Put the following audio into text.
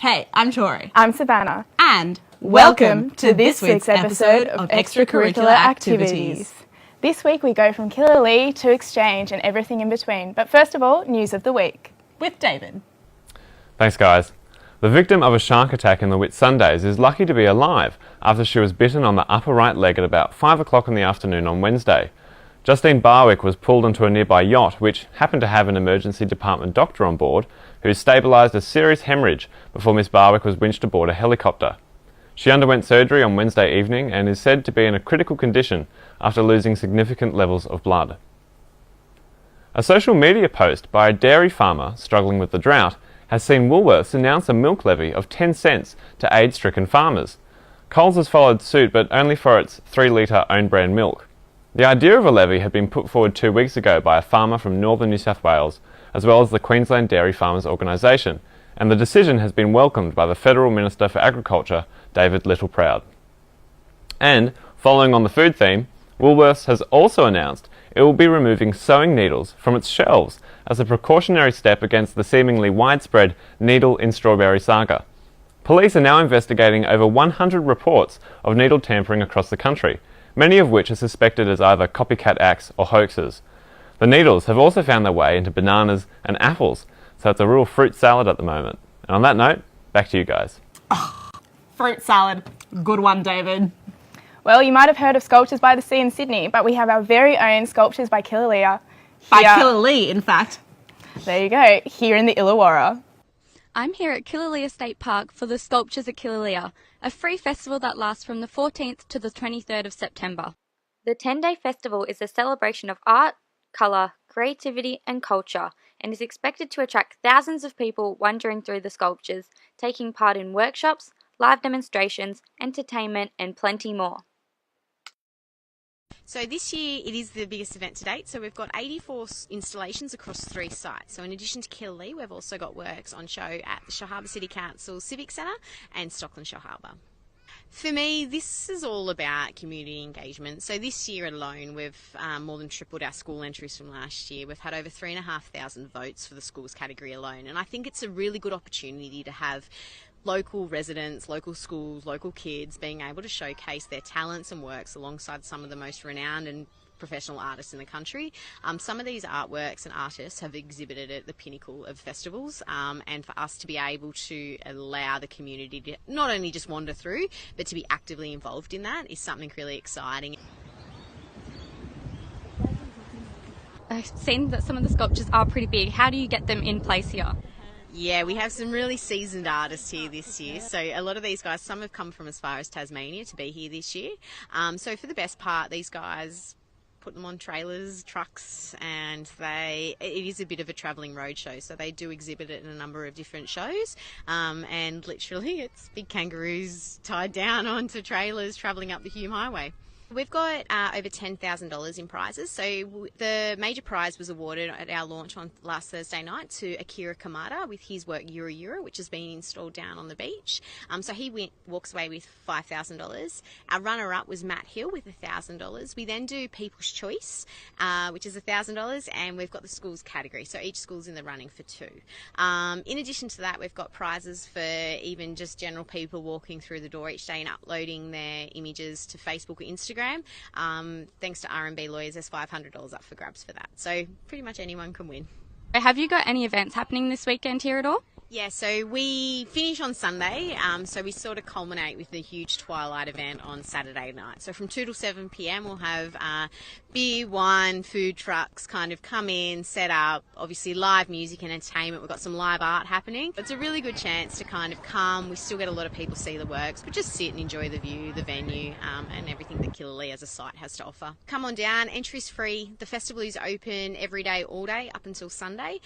Hey, I'm Tori. I'm Savannah. And welcome to this week's episode of Extracurricular Activities. This week we go from Killalea to Exchange and everything in between. But first of all, news of the week. With David. Thanks, guys. The victim of a shark attack in the Whitsundays is lucky to be alive after she was bitten on the upper right leg at about 5 o'clock in the afternoon on Wednesday. Justine Barwick was pulled onto a nearby yacht, which happened to have an emergency department doctor on board, who stabilised a serious hemorrhage before Miss Barwick was winched aboard a helicopter. She underwent surgery on Wednesday evening and is said to be in a critical condition after losing significant levels of blood. A social media post by a dairy farmer struggling with the drought has seen Woolworths announce a milk levy of 10 cents to aid stricken farmers. Coles has followed suit, but only for its 3-litre own-brand milk. The idea of a levy had been put forward 2 weeks ago by a farmer from northern New South Wales, as well as the Queensland Dairy Farmers Organisation, and the decision has been welcomed by the Federal Minister for Agriculture, David Littleproud. And, following on the food theme, Woolworths has also announced it will be removing sewing needles from its shelves as a precautionary step against the seemingly widespread needle in strawberry saga. Police are now investigating over 100 reports of needle tampering across the country, many of which are suspected as either copycat acts or hoaxes. The needles have also found their way into bananas and apples, so it's a real fruit salad at the moment. And on that note, back to you guys. Fruit salad. Good one, David. Well, you might have heard of Sculptures by the Sea in Sydney, but we have our very own Sculptures by Killalea. By Killalea, in fact. There you go, here in the Illawarra. I'm here at Killalea State Park for the Sculptures at Killalea, a free festival that lasts from the 14th to the 23rd of September. The 10-day festival is a celebration of art, colour, creativity and culture, and is expected to attract thousands of people wandering through the sculptures, taking part in workshops, live demonstrations, entertainment and plenty more. So this year it is the biggest event to date, so we've got 84 installations across 3 sites. So in addition to Killalea, we've also got works on show at the Shellharbour City Council Civic Centre and Stockland Shellharbour. For me, this is all about community engagement. So this year alone, we've more than tripled our school entries from last year. We've had over 3,500 votes for the schools category alone, and I think it's a really good opportunity to have local residents, local schools, local kids being able to showcase their talents and works alongside some of the most renowned and professional artists in the country. Some of these artworks and artists have exhibited at the pinnacle of festivals, and for us to be able to allow the community to not only just wander through, but to be actively involved in that is something really exciting. I've seen that some of the sculptures are pretty big. How do you get them in place here? Yeah, we have some really seasoned artists here this year. So a lot of these guys, some have come from as far as Tasmania to be here this year. So for the best part, these guys put them on trailers, trucks, and it is a bit of a travelling roadshow. So they do exhibit it in a number of different shows, and literally it's big kangaroos tied down onto trailers travelling up the Hume Highway. We've got over $10,000 in prizes. So the major prize was awarded at our launch on last Thursday night to Akira Kamada with his work Yura Yura, which has been installed down on the beach. So he walks away with $5,000. Our runner-up was Matt Hill with $1,000. We then do People's Choice, which is $1,000, and we've got the schools category. So each school's in the running for 2. In addition to that, we've got prizes for even just general people walking through the door each day and uploading their images to Facebook or Instagram. Thanks to R&B Lawyers, there's $500 up for grabs for that. So pretty much anyone can win. Have you got any events happening this weekend here at all? Yeah, so we finish on Sunday, so we sort of culminate with a huge twilight event on Saturday night. So from 2 till 7 p.m. we'll have beer, wine, food trucks kind of come in, set up, obviously live music and entertainment. We've got some live art happening. It's a really good chance to kind of come. We still get a lot of people see the works, but just sit and enjoy the view, the venue, and everything that Killalea as a site has to offer. Come on down, entry's free. The festival is open every day, all day, up until Sunday.